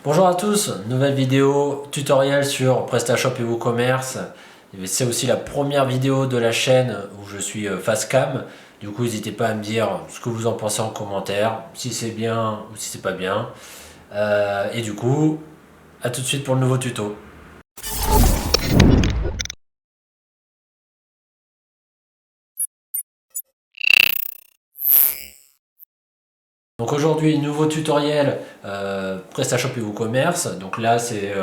Bonjour à tous, nouvelle vidéo tutoriel sur PrestaShop et WooCommerce. C'est aussi la première vidéo de la chaîne où je suis face cam. Du coup, n'hésitez pas à me dire ce que vous en pensez en commentaire, si c'est bien ou si c'est pas bien. Et du coup, à tout de suite pour le nouveau tuto. Donc aujourd'hui, nouveau tutoriel PrestaShop et WooCommerce. Donc là, c'est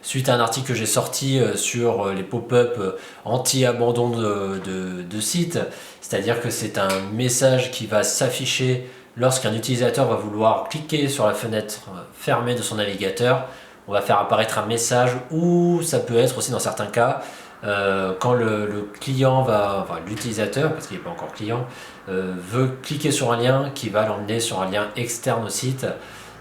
suite à un article que j'ai sorti sur les pop-up anti-abandon de site. C'est-à-dire que c'est un message qui va s'afficher lorsqu'un utilisateur va vouloir cliquer sur la fenêtre fermée de son navigateur. On va faire apparaître un message ou ça peut être aussi dans certains cas quand le client enfin l'utilisateur, parce qu'il n'est pas encore client, veut cliquer sur un lien qui va l'emmener sur un lien externe au site.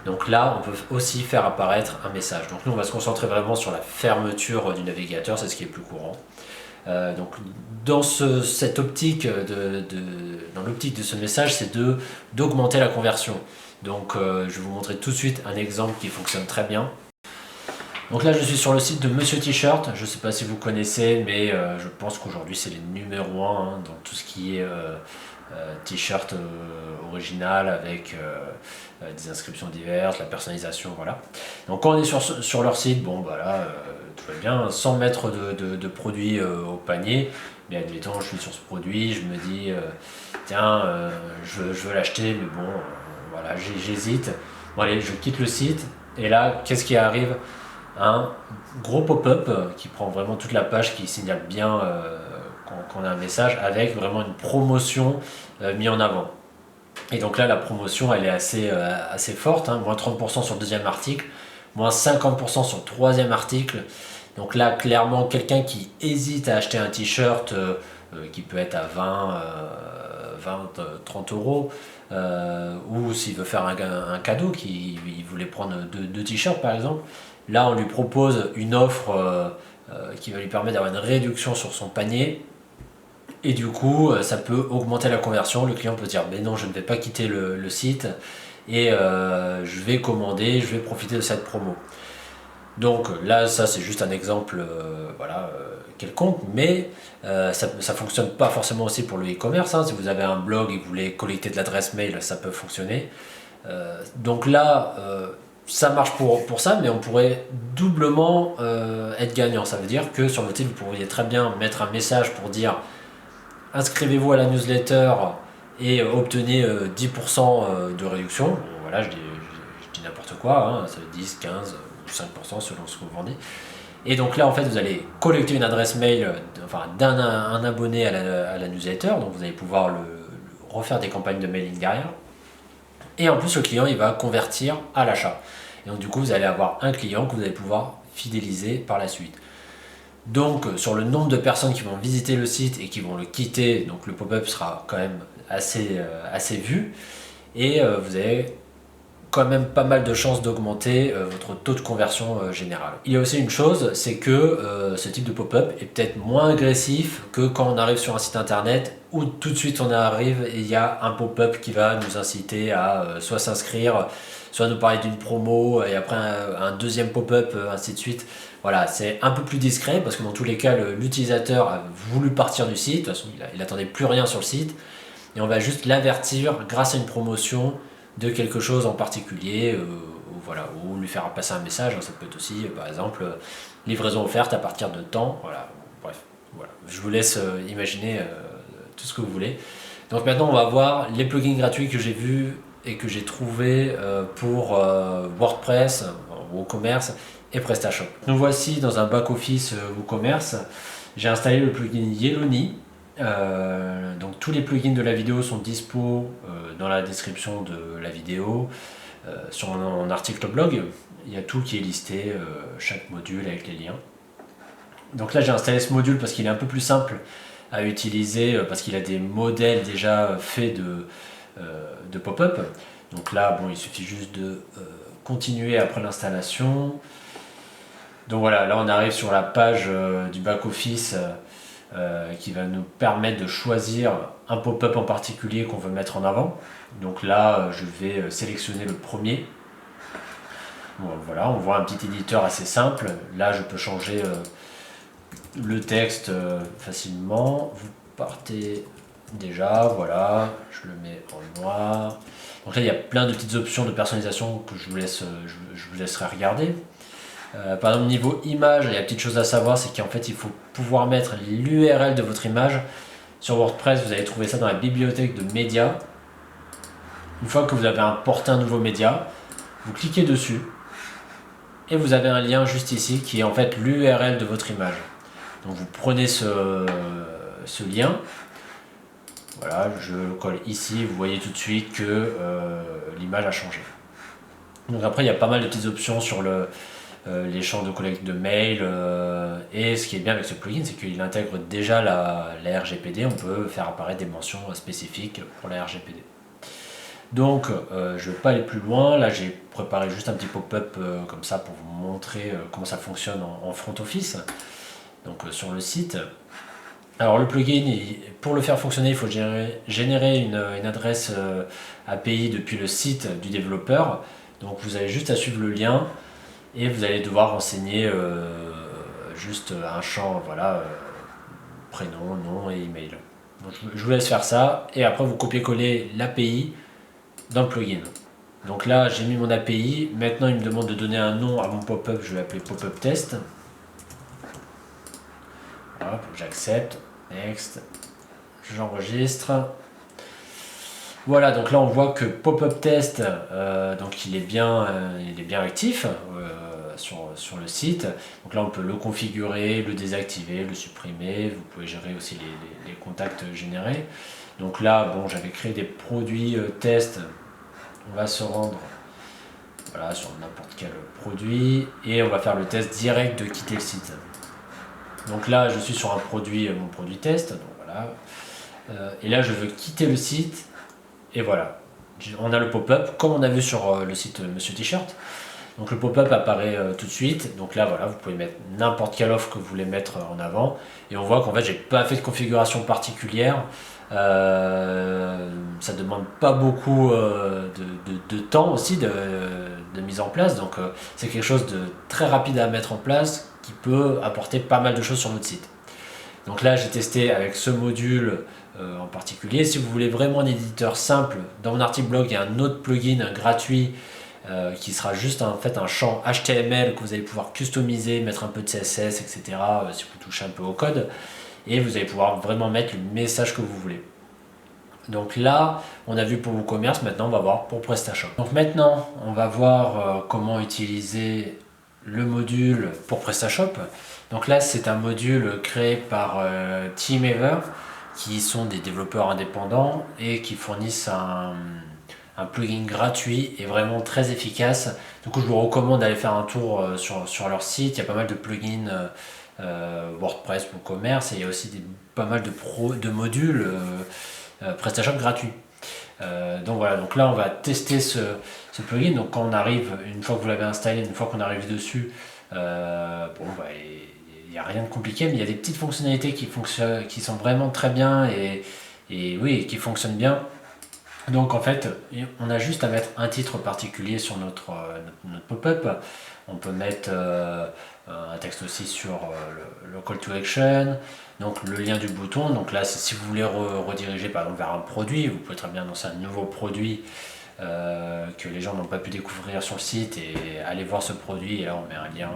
Donc là, on peut aussi faire apparaître un message. Donc nous, on va se concentrer vraiment sur la fermeture du navigateur, c'est ce qui est le plus courant. Donc dans cette optique, dans l'optique de ce message, c'est d'augmenter la conversion. Donc je vais vous montrer tout de suite un exemple qui fonctionne très bien. Donc là, je suis sur le site de Monsieur T-Shirt. Je ne sais pas si vous connaissez, mais je pense qu'aujourd'hui, c'est les numéro 1 dans tout ce qui est T-shirt original avec des inscriptions diverses, la personnalisation, voilà. Donc quand on est sur leur site, bon, bah là, tout va bien, sans mettre de produit au panier. Mais admettons, je suis sur ce produit, je me dis, tiens, je veux l'acheter, mais bon, voilà, j'hésite. Bon, allez, je quitte le site. Et là, qu'est-ce qui arrive? Un gros pop-up qui prend vraiment toute la page, qui signale bien qu'on a un message avec vraiment une promotion mise en avant. Et donc là, la promotion, elle est assez forte, hein, moins 30% sur le deuxième article, moins 50% sur le troisième article. Donc là, clairement, quelqu'un qui hésite à acheter un t-shirt qui peut être à 30 euros, ou s'il veut faire un cadeau, qu'il voulait prendre deux t-shirts par exemple, là on lui propose une offre qui va lui permettre d'avoir une réduction sur son panier. Et du coup, ça peut augmenter la conversion. Le client peut se dire, mais non, je ne vais pas quitter le site et je vais commander, je vais profiter de cette promo. Donc là, ça c'est juste un exemple quelconque, mais ça ne fonctionne pas forcément aussi pour le e-commerce, hein. Si vous avez un blog et que vous voulez collecter de l'adresse mail, ça peut fonctionner. Donc là, ça marche pour ça, mais on pourrait doublement être gagnant. Ça veut dire que sur le site, vous pourriez très bien mettre un message pour dire inscrivez-vous à la newsletter et obtenez 10% de réduction. Bon, voilà, je dis n'importe quoi, hein, ça veut 10, 15 ou 5% selon ce que vous vendez. Et donc là, en fait, vous allez collecter une adresse mail d'un abonné à la newsletter, donc vous allez pouvoir refaire des campagnes de mailing derrière. Et en plus, le client, il va convertir à l'achat. Et donc du coup, vous allez avoir un client que vous allez pouvoir fidéliser par la suite. Donc sur le nombre de personnes qui vont visiter le site et qui vont le quitter, donc le pop-up sera quand même assez vu. Et vous avez quand même pas mal de chances d'augmenter votre taux de conversion général. Il y a aussi une chose, c'est que ce type de pop-up est peut-être moins agressif que quand on arrive sur un site internet où tout de suite on arrive et il y a un pop-up qui va nous inciter à soit s'inscrire, soit nous parler d'une promo et après un deuxième pop-up, ainsi de suite. Voilà, c'est un peu plus discret parce que dans tous les cas, l'utilisateur a voulu partir du site, de toute façon il n'attendait plus rien sur le site et on va juste l'avertir grâce à une promotion de quelque chose en particulier, ou lui faire passer un message, hein. Ça peut être aussi, par exemple, livraison offerte à partir de temps, voilà, bref, voilà. Je vous laisse imaginer tout ce que vous voulez. Donc maintenant, on va voir les plugins gratuits que j'ai vus et que j'ai trouvé pour WordPress, WooCommerce et PrestaShop. Nous voici dans un back-office WooCommerce. J'ai installé le plugin Yellowny. Donc tous les plugins de la vidéo sont dispo dans la description de la vidéo, sur mon article blog. Il y a tout qui est listé, chaque module avec les liens. Donc là j'ai installé ce module parce qu'il est un peu plus simple à utiliser, parce qu'il a des modèles déjà faits de pop-up. Donc là bon, il suffit juste de continuer après l'installation. Donc voilà, là on arrive sur la page du back-office qui va nous permettre de choisir un pop-up en particulier qu'on veut mettre en avant. Donc là, je vais sélectionner le premier. Bon, voilà, on voit un petit éditeur assez simple. Là, je peux changer le texte facilement. Vous partez déjà, voilà, je le mets en noir. Donc là, il y a plein de petites options de personnalisation que je vous laisserai regarder. Par exemple, niveau image, il y a une petite chose à savoir, c'est qu'en fait, il faut pouvoir mettre l'URL de votre image. Sur WordPress, vous allez trouver ça dans la bibliothèque de médias. Une fois que vous avez importé un nouveau média, vous cliquez dessus et vous avez un lien juste ici qui est en fait l'URL de votre image. Donc vous prenez ce lien, voilà, je le colle ici, vous voyez tout de suite que l'image a changé. Donc après, il y a pas mal de petites options sur les champs de collecte de mails, et ce qui est bien avec ce plugin, c'est qu'il intègre déjà la RGPD. On peut faire apparaître des mentions spécifiques pour la RGPD. Donc je ne vais pas aller plus loin. Là, j'ai préparé juste un petit pop-up comme ça pour vous montrer comment ça fonctionne en front office, donc sur le site. Alors le plugin, pour le faire fonctionner, il faut générer une adresse API depuis le site du développeur. Donc vous avez juste à suivre le lien et vous allez devoir renseigner juste un champ, voilà, prénom, nom et email. Donc, je vous laisse faire ça et après vous copiez-coller l'API dans le plugin. Donc là j'ai mis mon API, maintenant il me demande de donner un nom à mon pop-up, je vais l'appeler pop-up test. Voilà, j'accepte, next, j'enregistre. Voilà, donc là on voit que pop-up test, donc il est bien actif sur le site. Donc là on peut le configurer, le désactiver, le supprimer. Vous pouvez gérer aussi les contacts générés. Donc là, bon, j'avais créé des produits test. On va se rendre, voilà, sur n'importe quel produit et on va faire le test direct de quitter le site. Donc là, je suis sur un produit, mon produit test. Donc voilà. Et là, je veux quitter le site. Et voilà, on a le pop-up comme on a vu sur le site Monsieur T-shirt. Donc le pop-up apparaît tout de suite. Donc là, voilà, vous pouvez mettre n'importe quelle offre que vous voulez mettre en avant. Et on voit qu'en fait, j'ai pas fait de configuration particulière. Ça demande pas beaucoup de temps aussi de mise en place. Donc c'est quelque chose de très rapide à mettre en place qui peut apporter pas mal de choses sur votre site. Donc là, j'ai testé avec ce module en particulier. Si vous voulez vraiment un éditeur simple, dans mon article blog, il y a un autre plugin gratuit qui sera juste en fait un champ HTML que vous allez pouvoir customiser, mettre un peu de CSS, etc. Si vous touchez un peu au code. Et vous allez pouvoir vraiment mettre le message que vous voulez. Donc là, on a vu pour WooCommerce, maintenant on va voir pour PrestaShop. Donc maintenant, on va voir comment utiliser le module pour PrestaShop. Donc là, c'est un module créé par Teamever, qui sont des développeurs indépendants et qui fournissent un plugin gratuit et vraiment très efficace. Du coup, je vous recommande d'aller faire un tour sur leur site. Il y a pas mal de plugins WordPress, WooCommerce, et il y a aussi pas mal de modules PrestaShop gratuits. Donc voilà, donc là on va tester ce plugin. Donc quand on arrive, une fois que vous l'avez installé, une fois qu'on arrive dessus, bon, bah, il n'y a rien de compliqué, mais il y a des petites fonctionnalités qui sont vraiment très bien et oui, qui fonctionnent bien. Donc en fait, on a juste à mettre un titre particulier sur notre pop-up. On peut mettre un texte aussi sur le call to action, donc le lien du bouton. Donc là, si vous voulez rediriger par exemple vers un produit, vous pouvez très bien lancer un nouveau produit que les gens n'ont pas pu découvrir sur le site et aller voir ce produit, et là on met un lien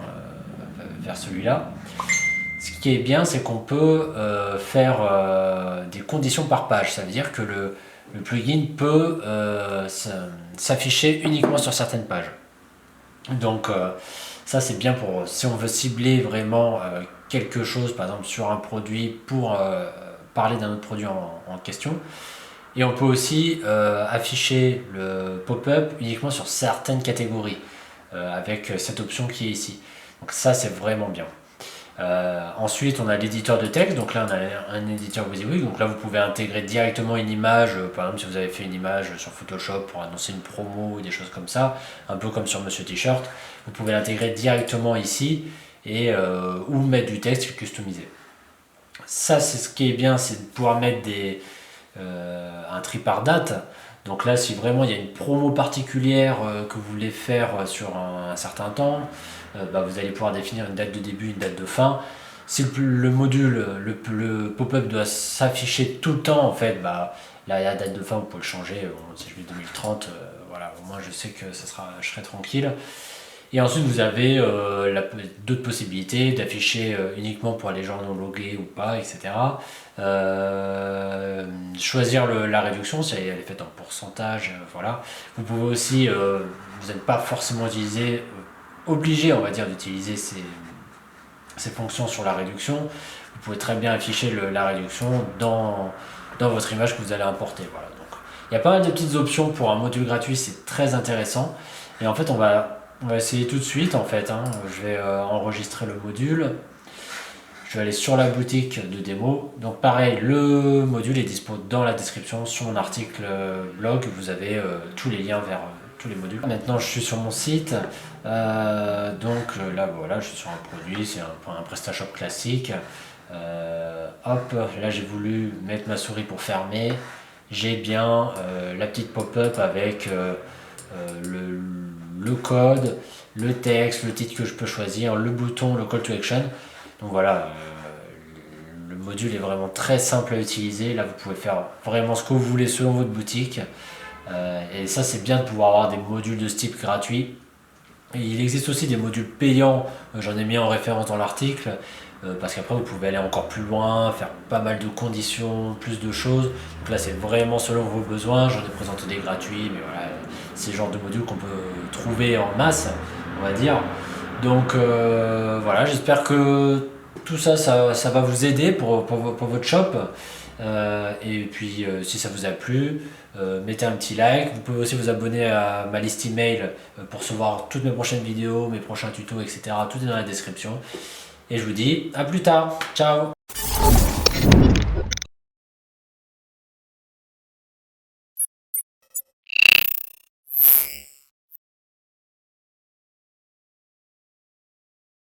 vers celui-là. Ce qui est bien, c'est qu'on peut faire des conditions par page. Ça veut dire que le plugin peut s'afficher uniquement sur certaines pages. Donc ça c'est bien pour si on veut cibler vraiment quelque chose, par exemple sur un produit pour parler d'un autre produit en question. Et on peut aussi afficher le pop-up uniquement sur certaines catégories avec cette option qui est ici. Donc ça c'est vraiment bien. Ensuite on a l'éditeur de texte, donc là on a un éditeur WYSIWYG, donc là vous pouvez intégrer directement une image, par exemple si vous avez fait une image sur Photoshop pour annoncer une promo ou des choses comme ça, un peu comme sur Monsieur T-shirt, vous pouvez l'intégrer directement ici et ou mettre du texte customisé. Ça c'est ce qui est bien, c'est de pouvoir mettre un tri par date. Donc là, si vraiment il y a une promo particulière que vous voulez faire sur un certain temps, vous allez pouvoir définir une date de début, une date de fin. Si le module, le pop-up doit s'afficher tout le temps, en fait, la date de fin, vous pouvez le changer. Bon, si je mets 2030, voilà, au moins je sais que je serai tranquille. Et ensuite, vous avez d'autres possibilités d'afficher uniquement pour les gens non logués ou pas, etc. Choisir la réduction, si elle est faite en pourcentage, voilà. Vous pouvez aussi, vous n'êtes pas forcément obligé, on va dire, d'utiliser ces fonctions sur la réduction. Vous pouvez très bien afficher la réduction dans votre image que vous allez importer. Voilà. Donc, il y a pas mal de petites options pour un module gratuit, c'est très intéressant. Et en fait, on va essayer tout de suite. En fait, je vais enregistrer le module. Je vais aller sur la boutique de démo. Donc pareil, le module est dispo dans la description sur mon article blog. Vous avez tous les liens vers tous les modules. Maintenant, je suis sur mon site. Là, voilà, je suis sur un produit. C'est un PrestaShop classique. Hop, là, j'ai voulu mettre ma souris pour fermer. J'ai bien la petite pop-up avec le code, le texte, le titre que je peux choisir, le bouton, le call to action. Donc voilà, le module est vraiment très simple à utiliser. Là, vous pouvez faire vraiment ce que vous voulez selon votre boutique. Et ça, c'est bien de pouvoir avoir des modules de ce type gratuits. Et il existe aussi des modules payants, j'en ai mis en référence dans l'article, parce qu'après vous pouvez aller encore plus loin, faire pas mal de conditions, plus de choses. Donc là, c'est vraiment selon vos besoins. J'en ai présenté des gratuits, mais voilà, c'est le genre de modules qu'on peut trouver en masse, on va dire. Donc voilà, j'espère que tout ça, ça va vous aider pour votre shop. Et puis si ça vous a plu, mettez un petit like. Vous pouvez aussi vous abonner à ma liste email pour recevoir toutes mes prochaines vidéos, mes prochains tutos, etc. Tout est dans la description. Et je vous dis à plus tard. Ciao!